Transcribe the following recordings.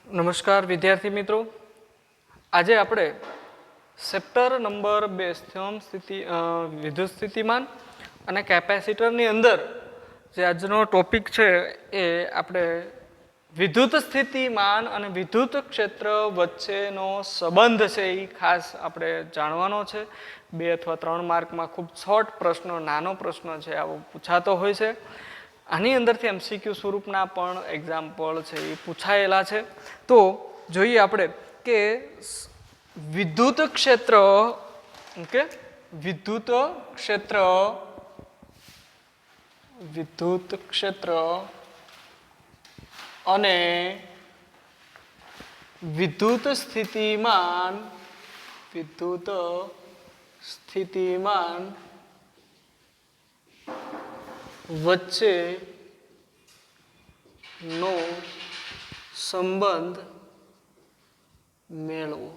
નમસ્કાર વિદ્યાર્થી મિત્રો, આજે આપણે ચેપ્ટર નંબર 2 સ્તંભ સ્થિતિ વિદ્યુત સ્થિતિમાન અને કેપેસિટરની અંદર જે આજનો ટોપિક છે એ આપણે વિદ્યુત સ્થિતિમાન અને વિદ્યુત ક્ષેત્ર વચ્ચેનો સંબંધ છે એ ખાસ આપણે જાણવાનો છે. 2 અથવા 3 માર્કમાં ખૂબ શોર્ટ પ્રશ્ન, નાનો પ્રશ્ન છે આવો પૂછાતો હોય છે. આની અંદરથી એમસીક્યુ સ્વરૂપના પણ એક્ઝામ્પલ છે એ પૂછાયેલા છે. તો જોઈએ આપણે કે વિદ્યુત ક્ષેત્ર અને વિદ્યુત સ્થિતિમાન વચ્ચેનો સંબંધ મેળવો.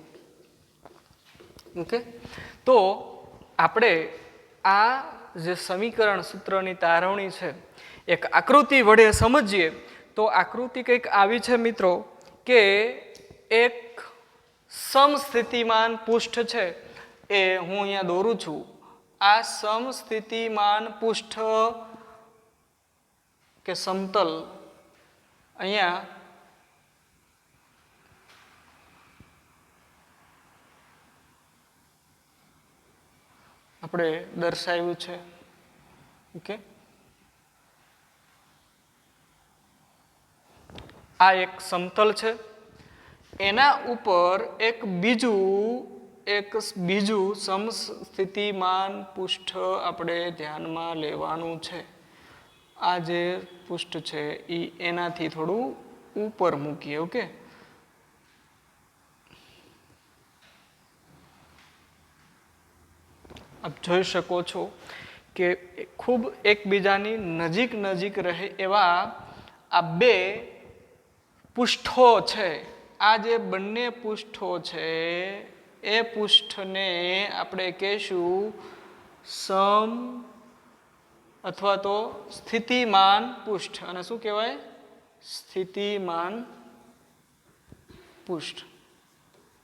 ઓકે, તો આપણે આ જે સમીકરણ સૂત્રની તારવણી છે એક આકૃતિ વડે સમજીએ તો આકૃતિ કંઈક આવી છે મિત્રો કે એક સમસ્થિતિમાન પૃષ્ઠ છે એ હું અહીંયા દોરું છું. આ સમસ્થિતિમાન પૃષ્ઠ કે સમતલ અહીંયા આપણે દર્શાવ્યું છે. ઓકે, આ એક સમતલ છે, એના ઉપર એક બીજું સમસ્થિતિમાન પૃષ્ઠ આપણે ધ્યાનમાં લેવાનું છે. આ જે પૃષ્ઠ છે એ એનાથી થોડું ઉપર મૂકીએ. ઓકે, આપ જોઈ શકો છો કે ખૂબ એકબીજાની નજીક રહે એવા આ બે પૃષ્ઠો છે. આ જે બંને પૃષ્ઠો છે એ પૃષ્ઠને આપણે કહેશું સમ અથવા તો સ્થિતિમાન પૃષ્ઠ. અને શું કહેવાય? સ્થિતિમાન પૃષ્ઠ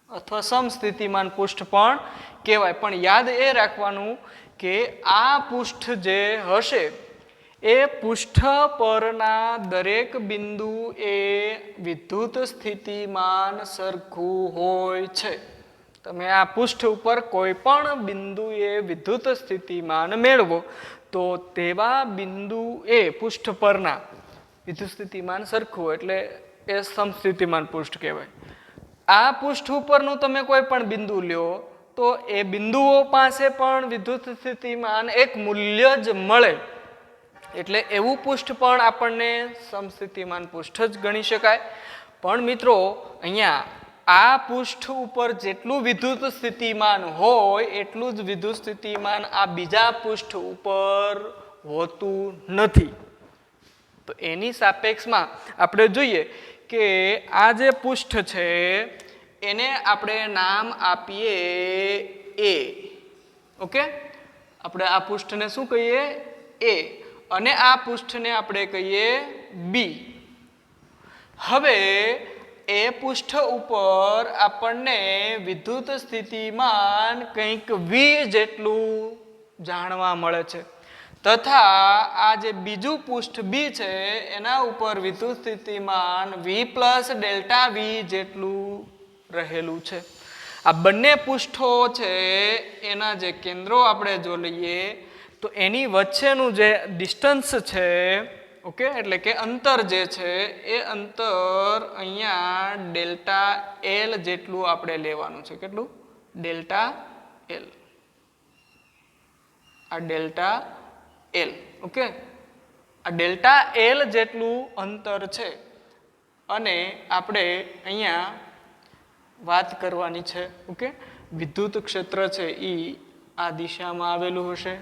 અથવા સમસ્થિતિમાન પૃષ્ઠ પણ કહેવાય. પણ યાદ એ રાખવાનું કે આ પૃષ્ઠ જે હશે એ પૃષ્ઠ પરના દરેક બિંદુ એ વિદ્યુત સ્થિતિમાન સરખું હોય છે. તમે આ પૃષ્ઠ ઉપર કોઈ પણ બિંદુએ વિદ્યુત સ્થિતિમાન મેળવો તો તેવા બિંદુ એ પૃષ્ઠ પરના વિદ્યુત સ્થિતિમાન સરખું એટલે એ સમસ્થિતિમાન પૃષ્ઠ કહેવાય. આ પૃષ્ઠ ઉપરનું તમે કોઈ પણ બિંદુ લ્યો તો એ બિંદુઓ પાસે પણ વિદ્યુત સ્થિતિમાન એક મૂલ્ય જ મળે એટલે એવું પૃષ્ઠ પણ આપણને સમસ્થિતિમાન પૃષ્ઠ જ ગણી શકાય. પણ મિત્રો અહીંયા આ પૃષ્ઠ ઉપર જેટલું વિદ્યુત સ્થિતિમાન હોય એટલું જ વિદ્યુત સ્થિતિમાન આ બીજા પૃષ્ઠ ઉપર હોતું નથી. તો એની સાપેક્ષમાં આપણે જોઈએ કે આ જે પૃષ્ઠ છે એને આપણે નામ આપીએ એ. ઓકે, આપણે આ પૃષ્ઠને શું કહીએ? એ. અને આ પૃષ્ઠને આપણે કહીએ બી. હવે એ પૃષ્ઠ ઉપર આપણને વિદ્યુત સ્થિતિમાન કંઈક વી જેટલું જાણવા મળે છે તથા આ જે બીજું પૃષ્ઠ બી છે એના ઉપર વિદ્યુત સ્થિતિમાન વી પ્લસ ડેલ્ટા વી જેટલું રહેલું છે. આ બંને પૃષ્ઠો છે એના જે કેન્દ્રો આપણે જો લઈએ તો એની વચ્ચેનું જે ડિસ્ટન્સ છે, ઓકે, એટલે કે અંતર જે છે એ અંતર અહીંયા ડેલ્ટા એલ જેટલું આપણે લેવાનું છે. કેટલું? Delta L. આ ડેલ્ટા એલ. ઓકે, આ ડેલ્ટા એલ જેટલું અંતર છે અને આપણે અહીંયા વાત કરવાની છે. ઓકે, વિદ્યુત ક્ષેત્ર છે એ આ દિશામાં આવેલું હશે.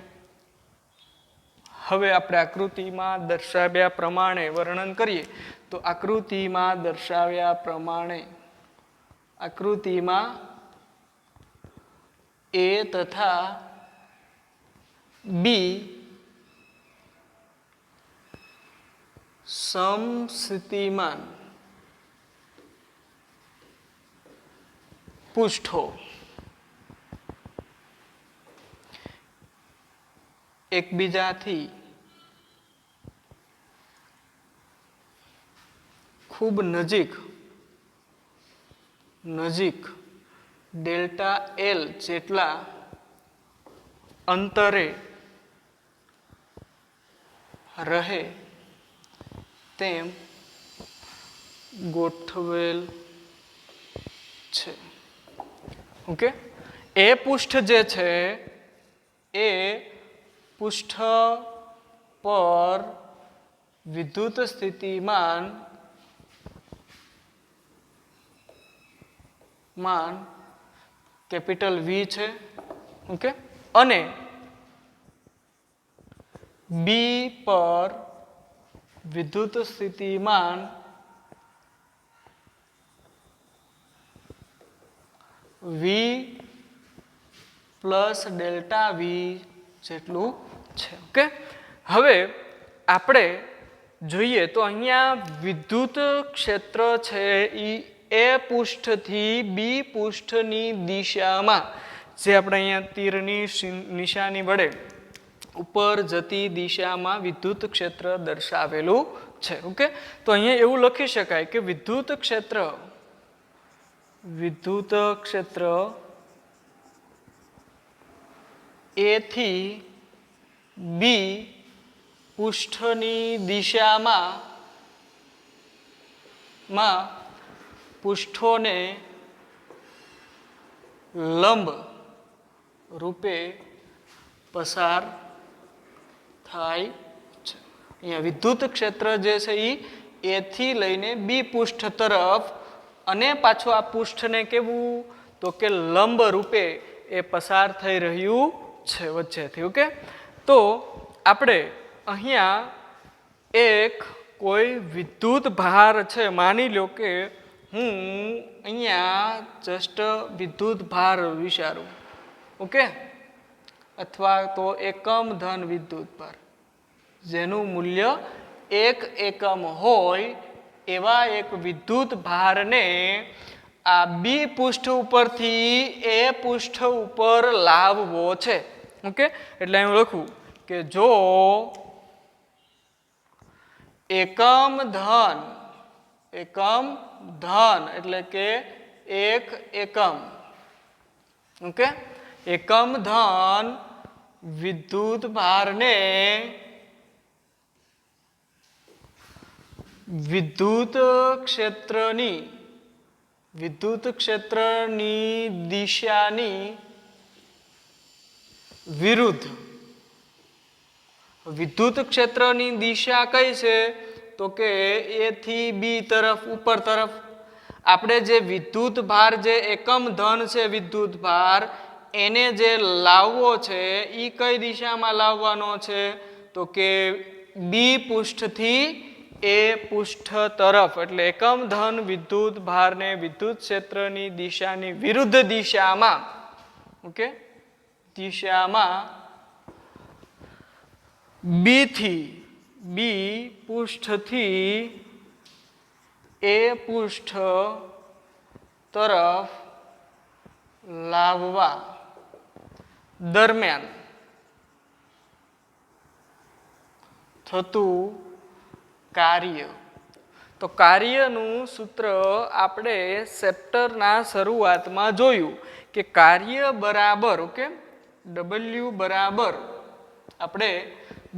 હવે આપણે આકૃતિમાં દર્શાવ્યા પ્રમાણે વર્ણન કરીએ તો આકૃતિમાં દર્શાવ્યા પ્રમાણે આકૃતિમાં એ તથા બી સમસ્થિતિમાન પૃષ્ઠો એકબીજાથી ખૂબ નજીક ડેલ્ટા એલ જેટલા અંતરે રહે તેમ ગોઠવેલ છે. ઓકે, એ પૃષ્ઠ જે છે એ પૃષ્ઠ પર વિદ્યુત સ્થિતિમાન કેપિટલ વી છે. ઓકે, અને બી પર વિદ્યુત સ્થિતિમાન વી પ્લસ ડેલ્ટા વી જેટલું છે. ઓકે, હવે આપણે જોઈએ તો અહીંયા વિદ્યુત ક્ષેત્ર છે એ પૃષ્ઠથી બી પૃષ્ઠની દિશામાં જે આપણે અહીંયા તીરની નિશાની વડે ઉપર જતી દિશામાં વિદ્યુત ક્ષેત્ર દર્શાવેલું છે. ઓકે, તો અહીંયા એવું લખી શકાય કે વિદ્યુત ક્ષેત્ર એ થી બી પૃષ્ઠની દિશામાં પૃષ્ઠોને લંબ રૂપે પસાર થાય છે. અહીંયા વિદ્યુત ક્ષેત્ર જે છે એ એથી લઈને બી પૃષ્ઠ તરફ અને પાછું આ પૃષ્ઠને કેવું તો કે લંબ રૂપે એ પસાર થઈ રહ્યું છે વચ્ચેથી. ઓકે, તો આપણે અહીંયા એક કોઈ વિદ્યુત ભાર છે, માની લો કે હું અહીંયા જસ્ટ વિદ્યુત ભાર વિચારું. ઓકે, અથવા તો એકમ ધન વિદ્યુત ભાર જેનું મૂલ્ય 1 એકમ હોય એવા એક વિદ્યુત ભારને આ બી પૃષ્ઠ ઉપરથી એ પૃષ્ઠ ઉપર લાવવો છે. ઓકે, એટલે હું લખું કે જો એકમ ધન એટલે કે 1 એકમ. ઓકે, એકમ ધન વિદ્યુત ભારને વિદ્યુત ક્ષેત્રની દિશાની વિરુદ્ધ. વિદ્યુત ક્ષેત્રની દિશા કઈ છે તો કે એ થી બી તરફ ઉપર તરફ. આપણે જે વિદ્યુત ભાર જે એકમ ધન છે વિદ્યુત ભાર એને જે લાવવો છે એ કઈ દિશામાં લાવવાનો છે તો કે બી પૃષ્ઠથી એ પૃષ્ઠ તરફ. એટલે એકમ ધન વિદ્યુત ભારને વિદ્યુત ક્ષેત્રની દિશાની વિરુદ્ધ દિશામાં. ઓકે, દિશામાં બી પૃષ્ઠથી એ પૃષ્ઠ તરફ લાવવા દરમિયાન થતું કાર્ય. તો કાર્યનું સૂત્ર આપણે ચેપ્ટરના શરૂઆતમાં જોયું કે કાર્ય બરાબર. ઓકે, W બરાબર આપણે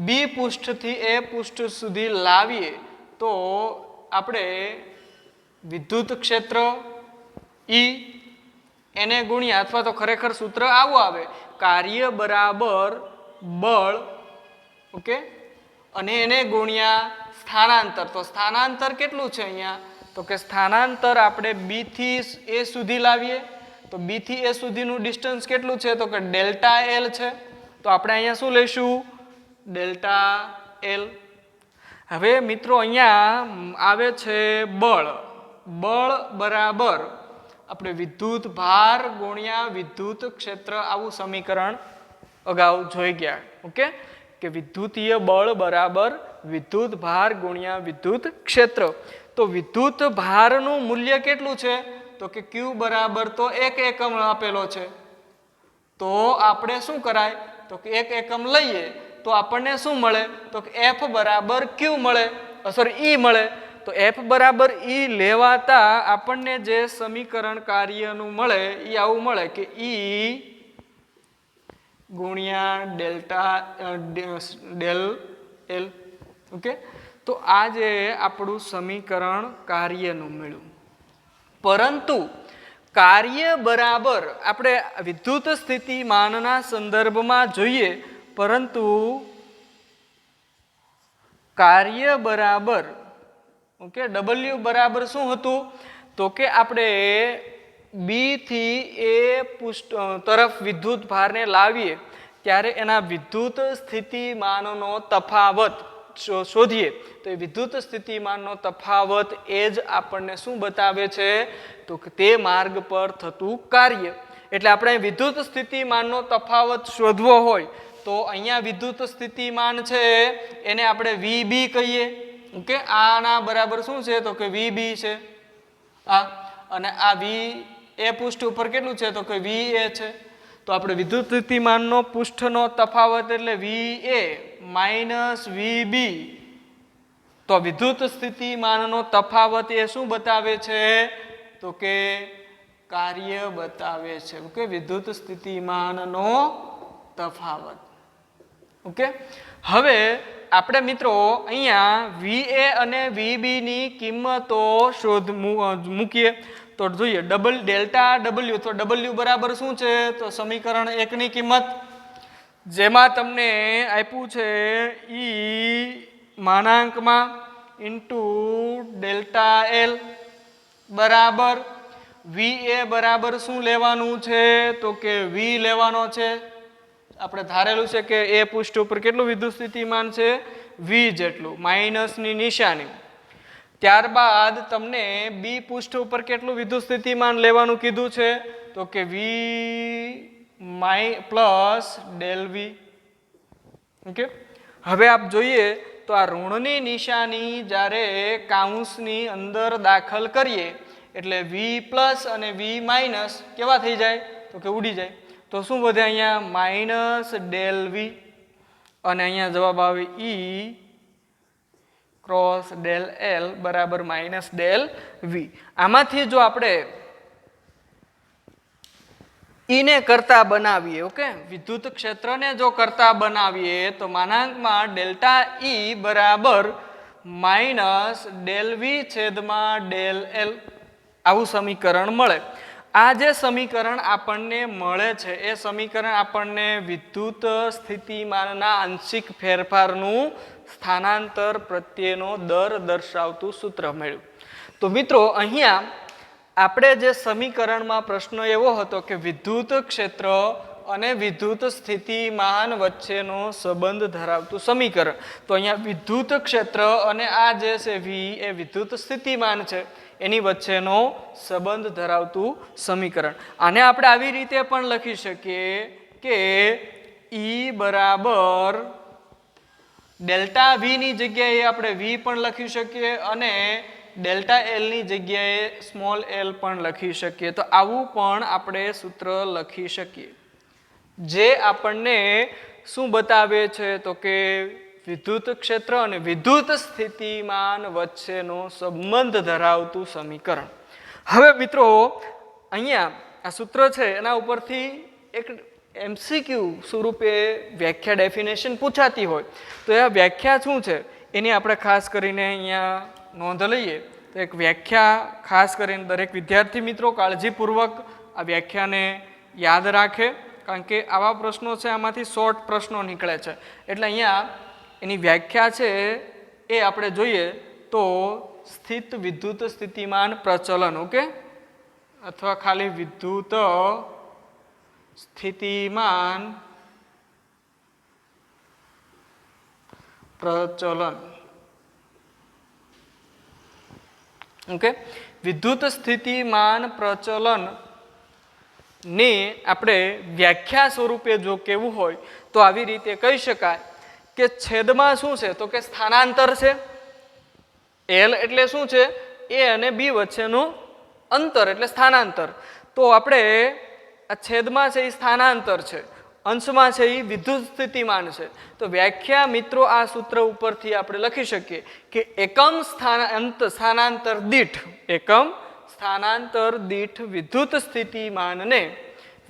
બી પૃષ્ઠથી એ પૃષ્ઠ સુધી લાવીએ તો આપણે વિદ્યુત ક્ષેત્ર ઈ એને ગુણ્યા, અથવા તો ખરેખર સૂત્ર આવું આવે કાર્ય બરાબર બળ. ઓકે, અને એને ગુણ્યા સ્થાનાંતર. તો સ્થાનાંતર કેટલું છે અહીંયા તો કે સ્થાનાંતર આપણે બી થી એ સુધી લાવીએ તો બી થી એ સુધીનું ડિસ્ટન્સ કેટલું છે તો કે ડેલ્ટા એલ છે. તો આપણે અહીંયા શું લઈશું ડેલ્ટા એલ. હવે મિત્રો અહીંયા આવે છે બળ બરાબર આપણે વિદ્યુત ભાર ગુણ્યા વિદ્યુત ક્ષેત્ર. આવું સમીકરણ અગાઉ જોઈ ગયા. ઓકે, કે વિદ્યુતીય બળ બરાબર વિદ્યુત ભાર ગુણ્યા વિદ્યુત ક્ષેત્ર. તો વિદ્યુત ભારનું મૂલ્ય કેટલું છે તો કે Q બરાબર તો 1 એકમ આપેલો છે, તો આપણે શું કરાય તો કે 1 એકમ લઈએ તો આપણને શું મળે તો કે F બરાબર Q મળે, સોરી E મળે. તો F બરાબર E લેવાતા આપણને જે સમીકરણ કાર્યનું મળે એ આવું મળે કે E ગુણ્યા ડેલ્ટા ડેલ એલ. ઓકે, તો આ જે આપણું સમીકરણ કાર્યનું મળ્યું. પરંતુ કાર્ય બરાબર આપણે વિદ્યુત સ્થિતિમાનના સંદર્ભમાં જોઈએ, પરંતુ કાર્ય બરાબર ઓકે W બરાબર શું હતું તો કે આપણે બી થી એ પૃષ્ઠ તરફ વિદ્યુત ભારને લાવીએ ત્યારે એના વિદ્યુત સ્થિતિમાનનો તફાવત શોધીએ તો એ વિદ્યુત સ્થિતિમાનનો તફાવત એ જ આપણને શું બતાવે છે તો કે તે માર્ગ પર થતું કાર્ય. એટલે આપણે વિદ્યુત સ્થિતિમાનનો તફાવત શોધવો હોય તો અહીંયા વિદ્યુત સ્થિતિમાન છે એને આપણે VB કહીએ. ઓકે, આના બરાબર શું છે તો કે VB છે આ, અને આ VA પૃષ્ઠ ઉપર કેટલું છે તો કે VA છે. તો આપણે વિદ્યુત સ્થિતિમાનનો પૃષ્ઠનો તફાવત એટલે VA માઇનસ VB. તો વિદ્યુત સ્થિતિમાનનો તફાવત એ શું બતાવે છે તો કે કાર્ય બતાવે છે. ઓકે, વિદ્યુત સ્થિતિમાનનો તફાવત. ઓકે, હવે આપણે મિત્રો અહીંયા VA અને VB ની કિંમતો મૂકીએ તો જોઈએ ડેલ્ટા W. તો W બરાબર શું છે તો સમીકરણ 1 ની કિંમત જેમાં તમને આપ્યું છે E માનાંકમાં ઇન્ટુ ડેલ્ટા L બરાબર VA બરાબર શું લેવાનું છે તો કે V લેવાનો છે. આપણે ધારેલું છે કે એ પૃષ્ઠ ઉપર કેટલું વિદ્યુત સ્થિતિમાન છે V જેટલું, માઇનસની નિશાની. ત્યારબાદ તમને બી પૃષ્ઠ ઉપર કેટલું વિદ્યુત સ્થિતિમાન લેવાનું કીધું છે તો કે V plus del V. Okay, હવે આપ જોઈએ તો આ ઋણની નિશાની જ્યારે કાઉન્સની અંદર દાખલ કરીએ એટલે V પ્લસ અને V માઇનસ કેવા થઈ જાય તો કે ઉડી જાય. તો શું વધે અહીંયા માઇનસ ડેલ V અને અહીંયા જવાબ આવે E ક્રોસ ડેલ L બરાબર માઇનસ ડેલ V. આમાંથી જો આપણે E ને કરતા બનાવીએ, ઓકે વિદ્યુત ક્ષેત્રને જો કરતા બનાવીએ તો માનાંકમાં ડેલ્ટા E બરાબર માઇનસ ડેલ V છેદમાં ડેલ L આવું સમીકરણ મળે. આ જે સમીકરણ આપણને મળે છે એ સમીકરણ આપણને વિદ્યુત સ્થિતિમાનના આંશિક ફેરફારનું સ્થાનાંતર પ્રત્યેનો દર દર્શાવતું સૂત્ર મળ્યું. તો મિત્રો અહીંયા આપણે જે સમીકરણમાં પ્રશ્ન એવો હતો કે વિદ્યુત ક્ષેત્ર અને વિદ્યુત સ્થિતિમાન વચ્ચેનો સંબંધ ધરાવતું સમીકરણ. તો અહીંયા વિદ્યુત ક્ષેત્ર અને આ જે છે V એ વિદ્યુત સ્થિતિમાન છે એની વચ્ચેનો સંબંધ ધરાવતું સમીકરણ. આને આપણે આવી રીતે પણ લખી શકીએ કે E બરાબર ડેલ્ટા V ની જગ્યાએ આપણે V પણ લખી શકીએ અને ડેલ્ટા L ની જગ્યાએ સ્મોલ l પણ લખી શકીએ. તો આવું પણ આપણે સૂત્ર લખી શકીએ જે આપણને શું બતાવે છે તો કે વિદ્યુત ક્ષેત્ર અને વિદ્યુત સ્થિતિમાન વચ્ચેનો સંબંધ ધરાવતું સમીકરણ. હવે મિત્રો અહીંયા આ સૂત્ર છે એના ઉપરથી એક MCQ સ્વરૂપે વ્યાખ્યા ડેફિનેશન પૂછાતી હોય તો એ વ્યાખ્યા શું છે એની આપણે ખાસ કરીને અહીંયા નોંધ લઈએ. તો એક વ્યાખ્યા ખાસ કરીને દરેક વિદ્યાર્થી મિત્રો કાળજીપૂર્વક આ વ્યાખ્યાને યાદ રાખે, કારણ કે આવા પ્રશ્નો છે આમાંથી શોર્ટ પ્રશ્નો નીકળે છે. એટલે અહીંયા એની વ્યાખ્યા છે એ આપણે જોઈએ તો સ્થિત વિદ્યુત સ્થિતિમાન પ્રચલન. ઓકે, અથવા ખાલી વિદ્યુત સ્થિતિમાન પ્રચલન. ઓકે, વિદ્યુત સ્થિતિમાન પ્રચલન ને આપણે વ્યાખ્યા સ્વરૂપે જો કહેવું હોય તો આવી રીતે કહી શકાય કે છેદમાં શું છે તો કે સ્થાનાંતર છે. L એટલે શું છે A અને B વચ્ચેનું અંતર એટલે સ્થાનાંતર. તો આપણે આ છેદમાં છે એ સ્થાનાંતર છે, અંશમાં છે એ વિદ્યુત સ્થિતિમાન છે. તો વ્યાખ્યા મિત્રો આ સૂત્ર ઉપરથી આપણે લખી શકીએ કે એકમ સ્થાનાંતર દીઠ વિદ્યુત સ્થિતિમાનને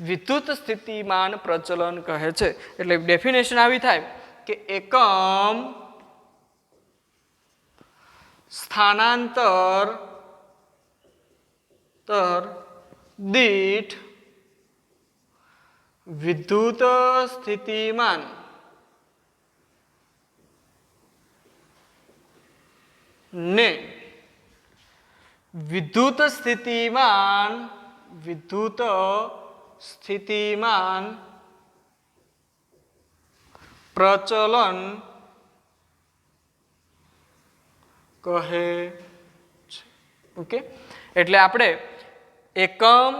વિદ્યુત સ્થિતિમાન પ્રચલન કહે છે. એટલે ડેફિનેશન આવી થાય કે એકમ સ્થાનાંતર દીઠ વિદ્યુત સ્થિતિમાન ને વિદ્યુત સ્થિતિમાન પ્રચલન કહે છે. ઓકે, એટલે આપણે એકમ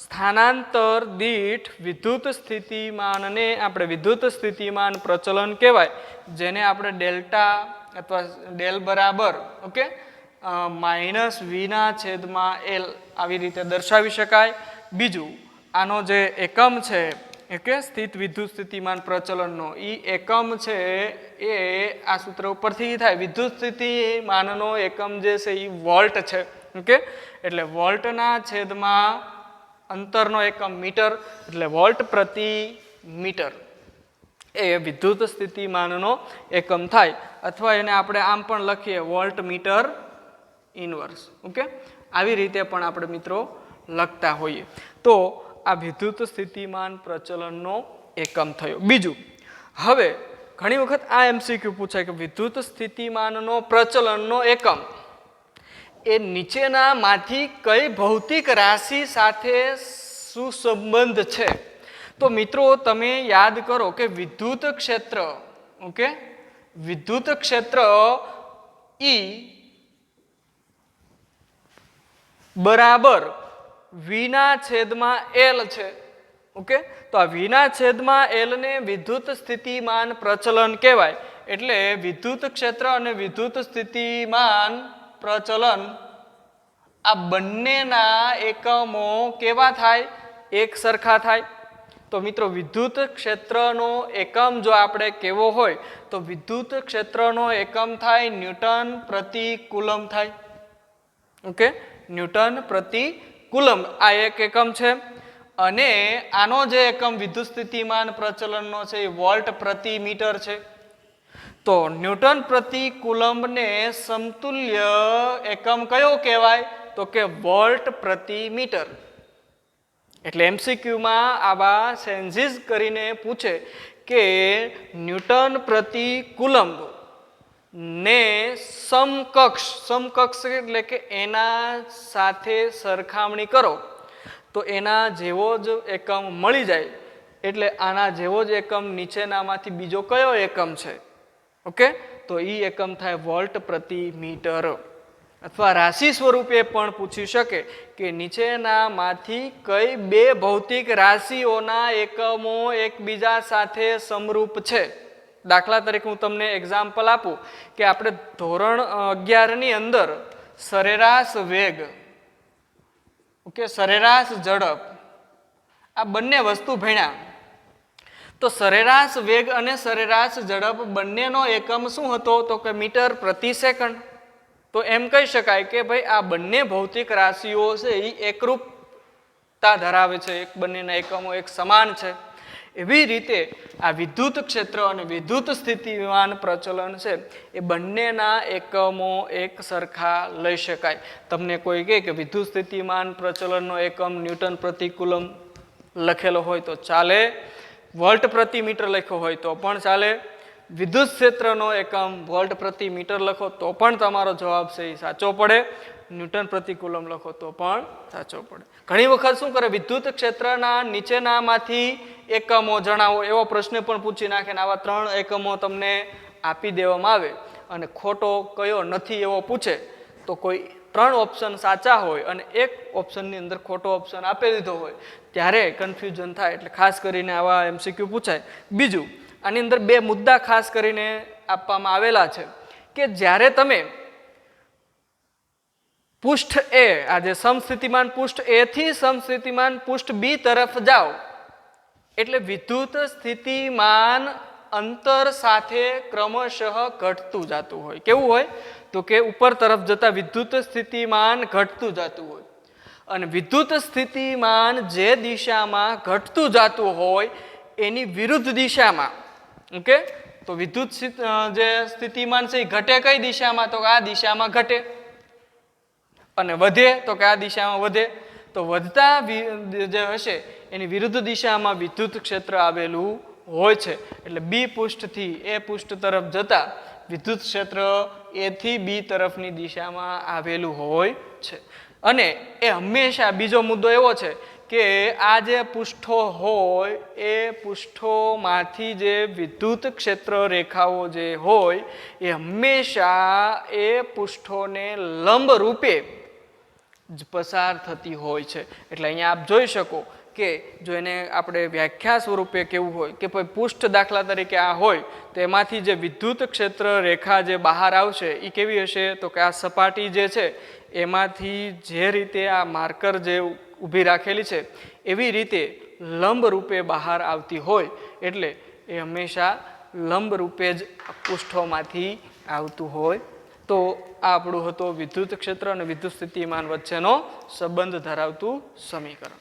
સ્થાનાંતર દીઠ વિદ્યુત સ્થિતિમાનને આપણે વિદ્યુત સ્થિતિમાન પ્રચલન કહેવાય, જેને આપણે ડેલ્ટા અથવા ડેલ બરાબર ઓકે -v/L આવી રીતે દર્શાવી શકાય. બીજું, આનો જે એકમ છે ઓકે સ્થિત વિદ્યુત સ્થિતિમાન પ્રચલનનો એ એકમ છે એ આ સૂત્ર ઉપરથી થાય. વિદ્યુત સ્થિતિમાનનો એકમ જે છે એ વોલ્ટ છે. ઓકે, એટલે વોલ્ટના છેદમાં અંતરનો એકમ મીટર, એટલે વોલ્ટ પ્રતિ મીટર એ વિદ્યુત સ્થિતિમાનનો એકમ થાય. અથવા એને આપણે આમ પણ લખીએ વોલ્ટ મીટર ઇનવર્સ. ઓકે, આવી રીતે પણ આપણે મિત્રો લખતા હોઈએ. તો આ વિદ્યુત સ્થિતિમાન પ્રચલનનો એકમ થયો. બીજું, હવે ઘણી વખત આ એમસીક્યુ પૂછાય કે વિદ્યુત સ્થિતિમાનનો પ્રચલનનો એકમ એ નીચેનામાંથી કઈ ભૌતિક રાશિ સાથે સુસંબંધ છે? તો મિત્રો તમે યાદ કરો કે વિદ્યુત ક્ષેત્ર ઓકે વિદ્યુત ક્ષેત્ર E બરાબર v/L છે. ઓકે, તો આ v/L ને વિદ્યુત સ્થિતિમાન પ્રચલન કહેવાય. એટલે વિદ્યુત ક્ષેત્ર અને વિદ્યુત સ્થિતિમાન પ્રચલન આ બંનેના એકમો કેવા થાય? એક સરખા થાય. તો મિત્રો વિદ્યુત ક્ષેત્રનો એકમ જો આપણે કેવો હોય તો વિદ્યુત ક્ષેત્રનો એકમ થાય ન્યૂટન પ્રતિ કુલમ થાય. ઓકે, ન્યૂટન પ્રતિ કુલમ આ એક એકમ છે. અને આનો જે એકમ વિદ્યુત સ્થિતિમાન પ્રચલનનો છે એ વોલ્ટ પ્રતિ મીટર છે. તો ન્યૂટન પ્રતિ કુલમને સમતુલ્ય એકમ કયો કહેવાય? તો કે વોલ્ટ પ્રતિ મીટર. એટલે એમસીક્યુમાં આવા સેન્સીસ કરીને પૂછે કે ન્યૂટન પ્રતિ કુલમ્બ ને સમકક્ષ એટલે કે એના સાથે સરખામણી કરો તો એના જેવો જ એકમ મળી જાય. એટલે આના જેવો જ એકમ નીચેનામાંથી બીજો કયો એકમ છે? ઓકે, તો એ એકમ થાય વોલ્ટ પ્રતિ મીટર. અથવા રાશિ સ્વરૂપે પણ પૂછી શકે કે નીચેનામાંથી કઈ બે ભૌતિક રાશિઓના એકમો એકબીજા સાથે સમરૂપ છે? દાખલા તરીકે હું તમને એક્ઝામ્પલ આપું કે આપણે ધોરણ 11ની અંદર સરેરાશ વેગ ઓકે સરેરાશ ઝડપ આ બંને વસ્તુ ભણ્યા. તો સરેરાશ વેગ અને સરેરાશ ઝડપ બંનેનો એકમ શું હતો? તો કે મીટર પ્રતિ સેકન્ડ. તો એમ કહી શકાય કે ભાઈ આ બંને ભૌતિક રાશિઓ છે એ એકરૂપતા ધરાવે છે, એક બંનેના એકમો એક સમાન છે. એવી રીતે આ વિદ્યુત ક્ષેત્ર અને વિદ્યુત સ્થિતિમાન પ્રચલન છે એ બંનેના એકમો એક સરખા લઈ શકાય. તમને કોઈ કહે કે વિદ્યુત સ્થિતિમાન પ્રચલનનો એકમ ન્યૂટન પ્રતિ કુલમ લખેલો હોય તો ચાલે, વોલ્ટ પ્રતિ મીટર લખ્યો હોય તો પણ ચાલે, વિદ્યુત ક્ષેત્રનો એકમ વોલ્ટ પ્રતિ મીટર લખો તો પણ તમારો જવાબ છે એ સાચો પડે, ન્યૂટન પ્રતિ કુલમ લખો તો પણ સાચો પડે. ઘણી વખત શું કરે વિદ્યુત ક્ષેત્રના નીચેનામાંથી એકમો જણાવો એવો પ્રશ્ન પણ પૂછી નાખે. આવા 3 એકમો તમને આપી દેવામાં આવે અને ખોટો કયો નથી એવો પૂછે તો કોઈ 3 ઓપ્શન સાચા હોય અને એક ઓપ્શનની અંદર ખોટો ઓપ્શન આપી દીધો હોય ત્યારે કન્ફ્યુઝન થાય. એટલે ખાસ કરીને આવા એમસીક્યુ પૂછાય. બીજું, આની અંદર 2 મુદ્દા ખાસ કરીને આપવામાં આવેલા છે કે જ્યારે તમે પૃષ્ઠ એ, આ જે સમસ્થિતિમાન પૃષ્ઠ એ થી સમસ્થિતિમાન પૃષ્ઠ બી તરફ જાઓ એટલે વિદ્યુત સ્થિતિમાન અંતર સાથે ક્રમશઃ ઘટતું જતું હોય. કેવું હોય તો કે ઉપર તરફ જતા વિદ્યુત સ્થિતિમાન ઘટતું જતું હોય અને વિદ્યુત સ્થિતિમાન જે દિશામાં ઘટતું જતું હોય એની વિરુદ્ધ દિશામાં, ઓકે, તો વિદ્યુત જે સ્થિતિમાન છે એ ઘટે કઈ દિશામાં, તો આ દિશામાં ઘટે, અને વધે તો કે આ દિશામાં વધે. તો વધતા જે હશે એની વિરુદ્ધ દિશામાં વિદ્યુત ક્ષેત્ર આવેલું હોય છે. એટલે બી પૃષ્ઠથી એ પૃષ્ઠ તરફ જતા વિદ્યુત ક્ષેત્ર એ થી બી તરફની દિશામાં આવેલું હોય છે. અને એ હંમેશા, બીજો મુદ્દો એવો છે કે આ જે પૃષ્ઠો હોય એ પૃષ્ઠોમાંથી જે વિદ્યુત ક્ષેત્ર રેખાઓ જે હોય એ હંમેશા એ પૃષ્ઠોને લંબ રૂપે જ પસાર થતી હોય છે. એટલે અહીંયા આપ જોઈ શકો કે જો એને આપણે વ્યાખ્યા સ્વરૂપે કેવું હોય કે ભાઈ પૃષ્ઠ દાખલા તરીકે આ હોય તો એમાંથી જે વિદ્યુત ક્ષેત્ર રેખા જે બહાર આવશે એ કેવી હશે, તો કે આ સપાટી જે છે એમાંથી જે રીતે આ માર્કર જે ઊભી રાખેલી છે એવી રીતે લંબ રૂપે બહાર આવતી હોય. એટલે એ હંમેશા લંબ રૂપે જ પૃષ્ઠોમાંથી આવતું હોય. તો આ આપણું હતો વિદ્યુત ક્ષેત્ર અને વિદ્યુત સ્થિતિમાન વચ્ચેનો સંબંધ ધરાવતું સમીકરણ.